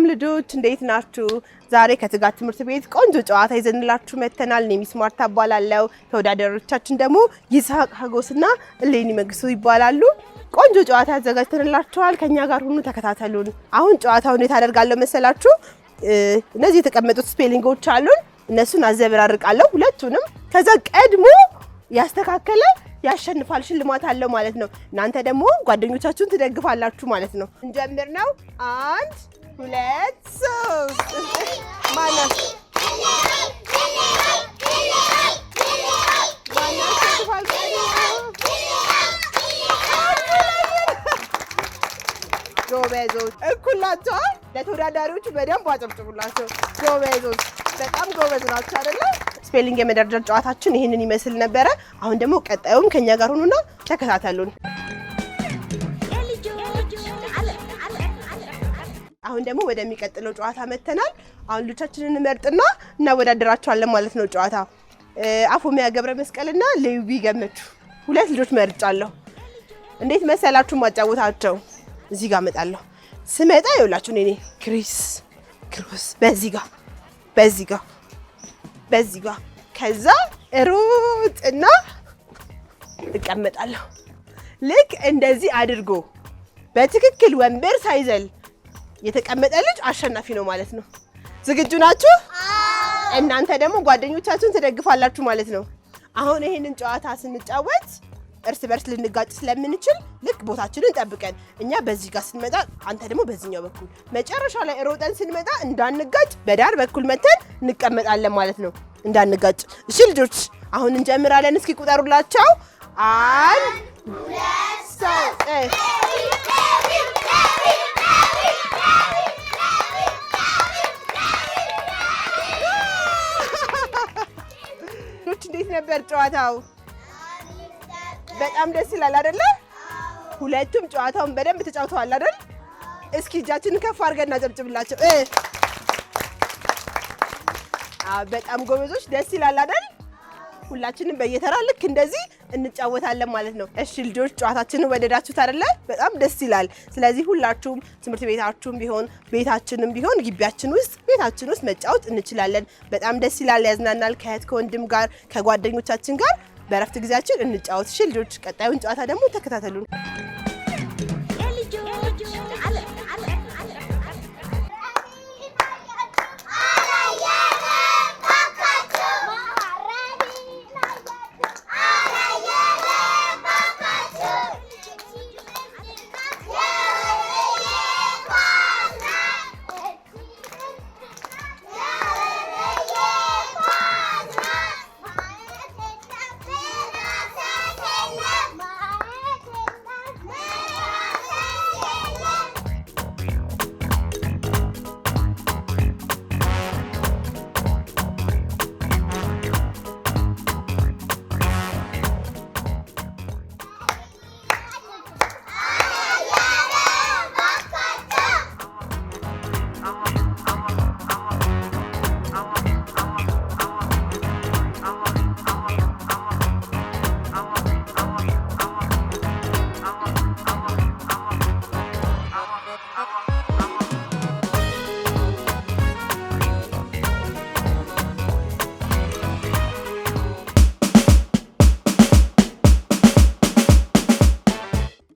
ልጆች እንዴት ናችሁ? ዛሬ ከትጋት ትምህርት ቤት ቆንጆ ጨዋታ ይዘንላችሁ መተናል። እኔ ሚስ ማርታ እባላለሁ። ተወዳዳሪዎቻችን ደግሞ ይስሐቅ ሀጎስና እሌኒ መግሱ ይባላሉ። ቆንጆ ጨዋታ ያዘጋጅተንላችኋል። ከኛ ጋር ሁኑ፣ ተከታተሉን። አሁን ጨዋታውን እንዴት አደርጋለሁ መሰላችሁ? እነዚህ የተቀመጡት ስፔሊንጎች አሉን። እነሱን አዘበራርቃለሁ ሁለቱንም። ከዛ ቀድሞ ያስተካከለ ያሸንፋል፣ ሽልማት አለው ማለት ነው። እናንተ ደግሞ ጓደኞቻችሁን ትደግፋላችሁ ማለት ነው። እንጀምር ነው። 1 2 3 ማነው ጎበዞች እኩል ናቸው። ለተወዳዳሪዎቹ በደንብ አጨብጭቡላቸው። ጎበዞች በጣም ጎበዝ ናቸው አይደለ? ስፔሊንግ የመደርደር ጨዋታችን ይሄንን ይመስል ነበረ። አሁን ደግሞ ቀጣዩም ከኛ ጋር ሆኑና ተከታተሉን። አሁን ደግሞ ወደሚቀጥለው ጨዋታ መተናል። አሁን ልጆቻችንን እንመርጥና እናወዳደራቸዋለን ማለት ነው። ጨዋታ አፎሚያ ገብረ መስቀልና ሌዊ ገመቹ ሁለት ልጆች መርጫለሁ። እንዴት መሰላችሁ ማጫወታቸው? እዚህ ጋር መጣለሁ። ስመጣ ይውላችሁ እኔ ክሪስ በዚህ ጋር ከዛ ሩጥና እቀመጣለሁ። ልክ እንደዚህ አድርጎ በትክክል ወንበር ሳይዘል የተቀመጠ ልጅ አሸናፊ ነው ማለት ነው። ዝግጁ ናችሁ? እናንተ ደግሞ ጓደኞቻችሁን ትደግፋላችሁ ማለት ነው። አሁን ይሄንን ጨዋታ ስንጫወት እርስ በርስ ልንጋጭ ስለምንችል ልክ ቦታችንን ጠብቀን እኛ በዚህ ጋር ስንመጣ አንተ ደግሞ በዚህኛው በኩል መጨረሻ ላይ ሮጠን ስንመጣ እንዳንጋጭ በዳር በኩል መተን እንቀመጣለን ማለት ነው። እንዳንጋጭ። እሺ ልጆች አሁን እንጀምራለን። እስኪ ቁጠሩላቸው። 1 2 3 እንዴት ነበር ጨዋታው? በጣም ደስ ይላል አይደለ? ሁለቱም ጨዋታውን በደንብ ተጫውተዋል አይደል? እስኪ እጃችንን ከፍ አድርገን እናጨብጭብላቸው። በጣም ጎበዞች፣ ደስ ይላል አይደል? ሁላችንም በየተራ ልክ እንደዚህ እንጫወታለን ማለት ነው። እሺ ልጆች ጨዋታችንን ወደዳችሁት አይደለ? በጣም ደስ ይላል። ስለዚህ ሁላችሁም ትምህርት ቤታችሁም ቢሆን ቤታችንም ቢሆን ግቢያችን ውስጥ ቤታችን ውስጥ መጫወት እንችላለን። በጣም ደስ ይላል፣ ያዝናናል። ከእህት ከወንድም ጋር ከጓደኞቻችን ጋር በረፍት ጊዜያችን እንጫወት። እሺ ልጆች ቀጣዩን ጨዋታ ደግሞ ተከታተሉን።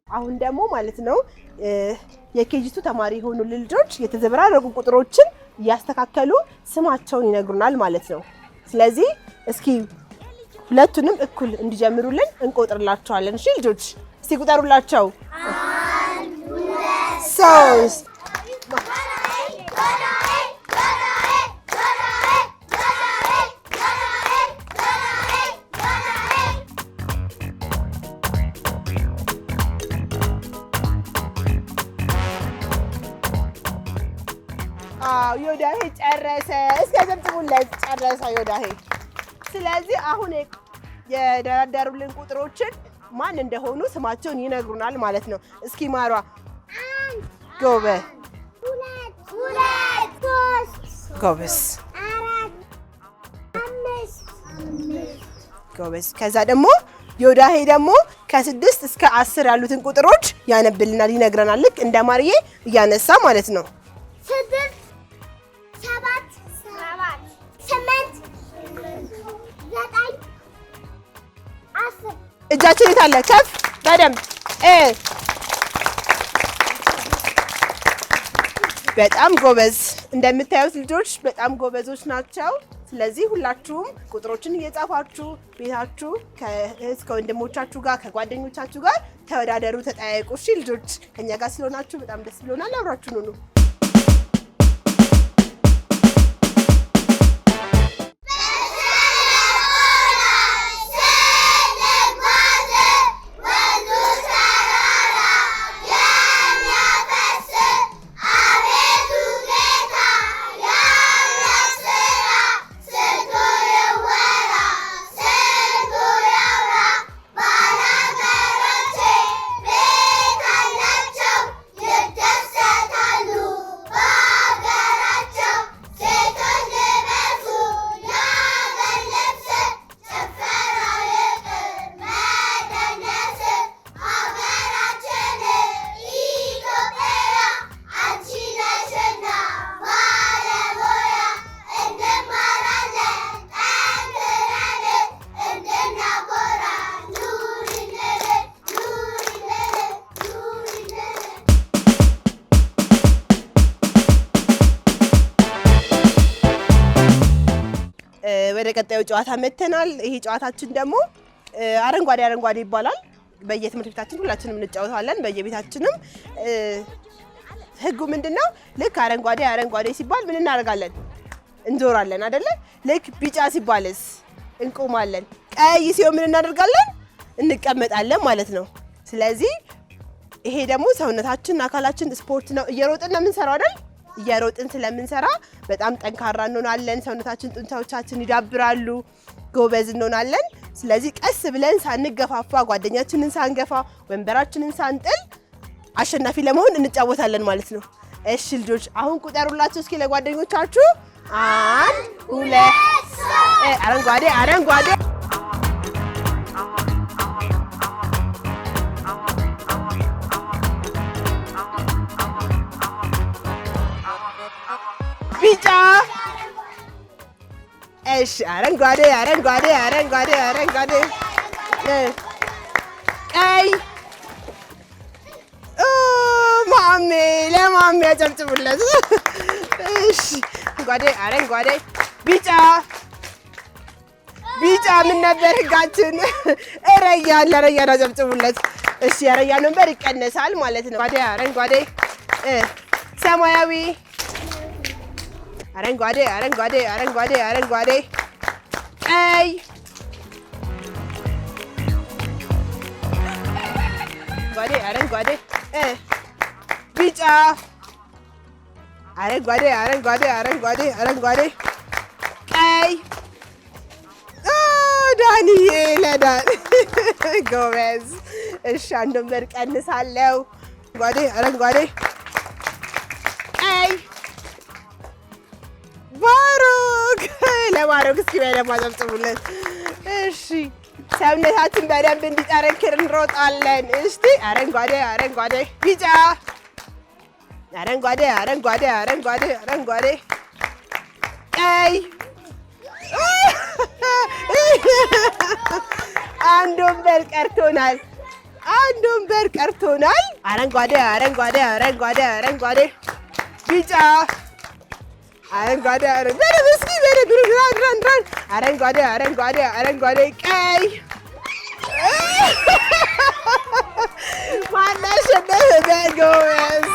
አሁን ደግሞ ማለት ነው የኬጂቱ ተማሪ የሆኑ ልጆች የተዘበራረቁ ቁጥሮችን እያስተካከሉ ስማቸውን ይነግሩናል ማለት ነው። ስለዚህ እስኪ ሁለቱንም እኩል እንዲጀምሩልን እንቆጥርላቸዋለን። እሺ ልጆች እስኪ ቁጠሩላቸው። 1 2 3 ዮዳሄ ጨረሰ። እስኪ አጨብጭቡለት። ጨረሰ ዮዳሄ። ስለዚህ አሁን የደረደሩልን ቁጥሮችን ማን እንደሆኑ ስማቸውን ይነግሩናል ማለት ነው። እስኪ ማሯ ጎበዝ ጎበዝ ጎበዝ። ከዛ ደግሞ ዮዳሄ ደግሞ ከ6 እስከ 10 ያሉትን ቁጥሮች ያነብልናል፣ ይነግረናል። ልክ እንደ ማርዬ እያነሳ ማለት ነው። 6 እጃችን የት አለ? ከፍ በደንብ በጣም ጎበዝ። እንደምታዩት ልጆች በጣም ጎበዞች ናቸው። ስለዚህ ሁላችሁም ቁጥሮችን እየጻፋችሁ ቤታችሁ ከእህት ከወንድሞቻችሁ ጋር ከጓደኞቻችሁ ጋር ተወዳደሩ፣ ተጠያየቁ። እሺ ልጆች ከኛ ጋር ስለሆናችሁ በጣም ደስ ብሎናል። አብራችሁን ሁኑ። ወደ ቀጣዩ ጨዋታ መተናል። ይሄ ጨዋታችን ደግሞ አረንጓዴ አረንጓዴ ይባላል። በየትምህርት ቤታችን ሁላችንም እንጫወታለን። በየቤታችንም ህጉ ምንድነው? ልክ አረንጓዴ አረንጓዴ ሲባል ምን እናደርጋለን? እንዞራለን አይደለ? ልክ ቢጫ ሲባልስ እንቆማለን። ቀይ ሲሆን ምን እናደርጋለን? እንቀመጣለን ማለት ነው። ስለዚህ ይሄ ደግሞ ሰውነታችን አካላችን ስፖርት ነው። እየሮጥን ነው የምንሰራው አይደል? እየሮጥን ስለምንሰራ በጣም ጠንካራ እንሆናለን። ሰውነታችን ጡንቻዎቻችን ይዳብራሉ፣ ጎበዝ እንሆናለን። ስለዚህ ቀስ ብለን ሳንገፋፋ ጓደኛችንን ሳንገፋ ወንበራችንን ሳንጥል አሸናፊ ለመሆን እንጫወታለን ማለት ነው። እሺ ልጆች አሁን ቁጠሩላችሁ እስኪ ለጓደኞቻችሁ። 1 2 አረንጓዴ አረንጓዴ ቢጫ እሺ አረንጓዴ አረንጓዴ አረንጓዴ አረንጓዴ ቀይ ማሜ ለማሜ ያጨብጭቡለት። እሺ አረንጓዴ አረንጓዴ ቢጫ ቢጫ ምን ነበር ህጋችን? ረያን ለረያን አጨብጭቡለት። እሺ የረያን ነበር ይቀነሳል ማለት ነው። አረንጓዴ ሰማያዊ አረንጓዴ አረንጓዴ አረንጓዴ አረንጓዴ ቀይ አረንጓዴ ቢጫ አረንጓዴ አረንጓዴ አረንጓዴ አረንጓዴ ቀይ ዳንዬ ለዳን ጎበዝ። እሺ አንድ ወንበር ቀንሳለሁ። አረንጓዴ ቀይ ባሮክ ለባሮክ እስኪ በደንብ አጨብጭቡለት። እሺ ሰውነታችን በደንብ እንዲጠረክር እንሮጣለን። እስቲ አረንጓዴ አረንጓዴ ቢጫ አረንጓዴ አረንጓዴ አረንጓዴ አረንጓዴ ቀይ አንድ ወንበር ቀርቶናል። አረንጓዴ አረንጓዴ አረንጓዴ አረንጓዴ ቢጫ አረንጓዴ አረንጓዴ አረንጓዴ አረንጓዴ ቀይ ማናሸነፍ በጎበዝ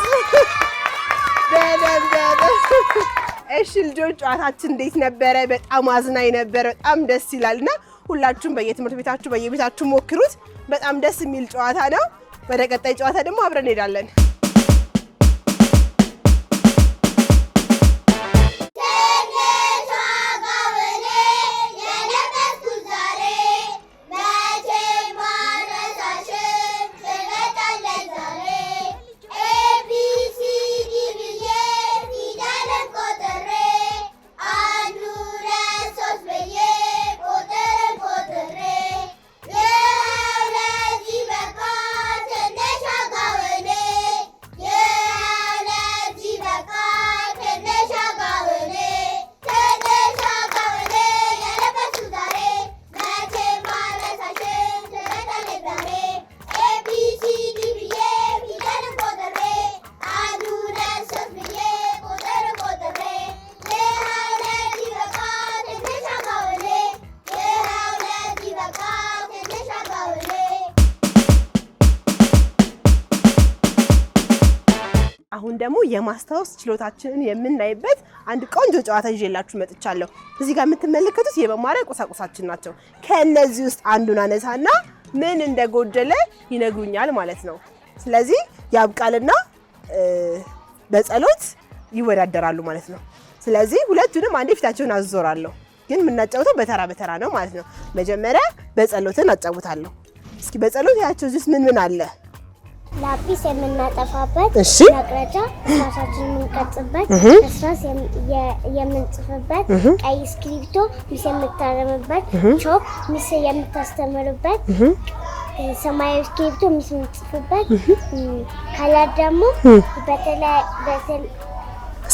እሺ ልጆች ጨዋታችን እንዴት ነበረ? በጣም አዝናኝ ነበር። በጣም ደስ ይላልና ሁላችሁም በየትምህርት ቤታችሁ በየቤታችሁ ሞክሩት። በጣም ደስ የሚል ጨዋታ ነው። ወደ ቀጣይ ጨዋታ ደግሞ አብረን እንሄዳለን። አሁን ደግሞ የማስታወስ ችሎታችንን የምናይበት አንድ ቆንጆ ጨዋታ ይዤላችሁ መጥቻለሁ። እዚህ ጋር የምትመለከቱት የመማሪያ ቁሳቁሳችን ናቸው። ከነዚህ ውስጥ አንዱን አነሳና ምን እንደጎደለ ይነግሩኛል ማለት ነው። ስለዚህ ያብቃልና በጸሎት ይወዳደራሉ ማለት ነው። ስለዚህ ሁለቱንም አንዴ ፊታቸውን አዞራለሁ፣ ግን የምናጫውተው በተራ በተራ ነው ማለት ነው። መጀመሪያ በጸሎትን አጫውታለሁ። እስኪ በጸሎት ያቸው እዚህ ምን ምን አለ? ላጲስ የምናጠፋበት፣ መቅረጫ እርሳሳችንን የምንቀርጽበት፣ እርሳስ የምንጽፍበት፣ ቀይ እስክሪብቶ ሚስ የምታረምበት፣ ቾክ ሚስ የምታስተምርበት፣ ሰማያዊ እስክሪብቶ ሚስ የምንጽፍበት፣ ከለር ደግሞ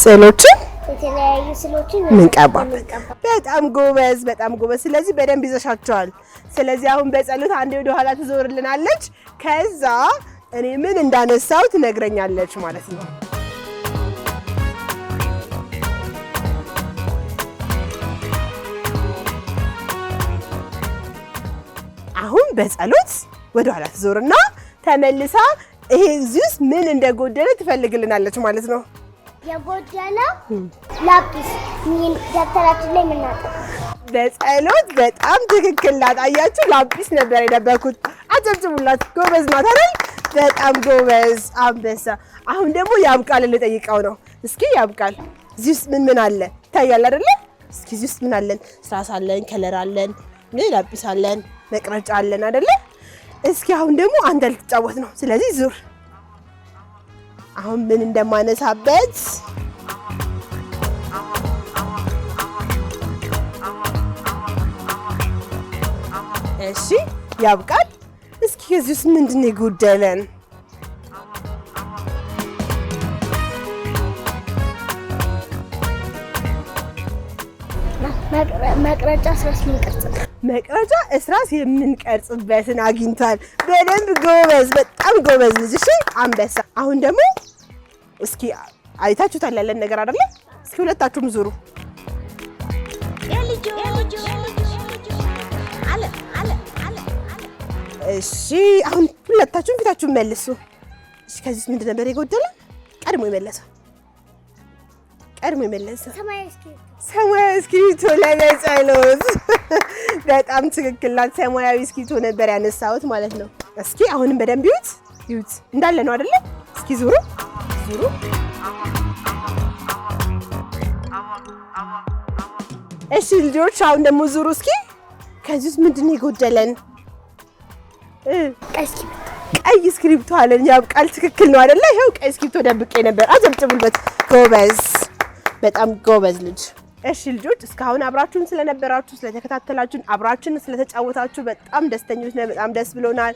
ስዕሎችን የተለያዩ ስዕሎችን ምንቀባበት። በጣም ጎበዝ፣ በጣም ጎበዝ። ስለዚህ በደንብ ይዘሻቸዋል። ስለዚህ አሁን በጸሎት አንዴ ወደ ኋላ ትዞርልናለች። ከዛ እኔ ምን እንዳነሳው ትነግረኛለች ማለት ነው። አሁን በጸሎት ወደ ኋላ ትዞርና ተመልሳ ይሄ እዚህ ውስጥ ምን እንደጎደለ ትፈልግልናለች ማለት ነው። የጎደለው ላጲስ ደብተራችን ላይ የምናጠፋው። በጸሎት በጣም ትክክል ናት። አያችሁ፣ ላጲስ ነበር የነበርኩት። አጨብጭቡላት፣ ጎበዝ ናት አይደል? በጣም ጎበዝ አንበሳ። አሁን ደግሞ ያብቃል ልጠይቀው ነው። እስኪ ያብቃል፣ እዚህ ውስጥ ምን ምን አለ ይታያል አይደለ? እስኪ እዚህ ውስጥ ምን አለን? እርሳስ አለን፣ ከለር አለን፣ ላጲስ አለን፣ መቅረጫ አለን አይደለ? እስኪ አሁን ደግሞ አንተ ልትጫወት ነው። ስለዚህ ዙር። አሁን ምን እንደማነሳበት እሺ፣ ያብቃል። እስኪ ከዚህ ውስጥ ምንድን ነው የጎደለን? መቅረጫ እርሳስ የምንቀርጽበትን አግኝቷል። በደንብ ጎበዝ፣ በጣም ጎበዝ ልጅ። እሺ አንበሳ። አሁን ደግሞ እስኪ አይታችሁታል ያለን ነገር አይደለ? እስኪ ሁለታችሁም ዙሩ። እሺ አሁን ሁለታችሁም ፊታችሁን መልሱ። እሺ ከዚህ ምንድን ነበር የጎደለ? ቀድሞ የመለሰው ሰማያዊ እስክሪብቶ ለጸሎት። በጣም ትክክል ናት። ሰማያዊ እስክሪብቶ ነበር ያነሳሁት ማለት ነው። እስኪ አሁንም በደንብ ይዩት እንዳለ ነው አይደለ? እስኪ ዙሩ። እሺ ልጆች አሁን ደግሞ ዙሩ እስኪ። ከዚህ ውስጥ ምንድን ነው የጎደለን? ቀይ እስክሪብቶ አለን። ያብቃል፣ ትክክል ነው አይደለ? ይኸው ቀይ እስክሪብቶ ደብቄ ነበር። አጨብጭቡለት። ጎበዝ፣ በጣም ጎበዝ ልጅ። እሺ ልጆች እስካሁን አብራችሁን ስለነበራችሁ፣ ስለተከታተላችሁን፣ አብራችሁን ስለተጫወታችሁ በጣም ደስተኞች ነን። በጣም ደስ ብሎናል።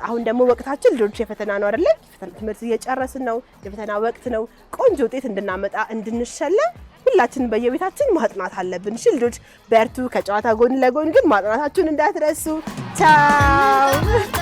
አሁን ደግሞ ወቅታችን ልጆች የፈተና ነው አይደለ? የፈተና ትምህርት እየጨረስን ነው። የፈተና ወቅት ነው። ቆንጆ ውጤት እንድናመጣ እንድንሸለም ሁላችንም በየቤታችን ማጥናት አለብን። እሺ ልጆች በርቱ። ከጨዋታ ጎን ለጎን ግን ማጥናታችሁን እንዳትረሱ። ቻው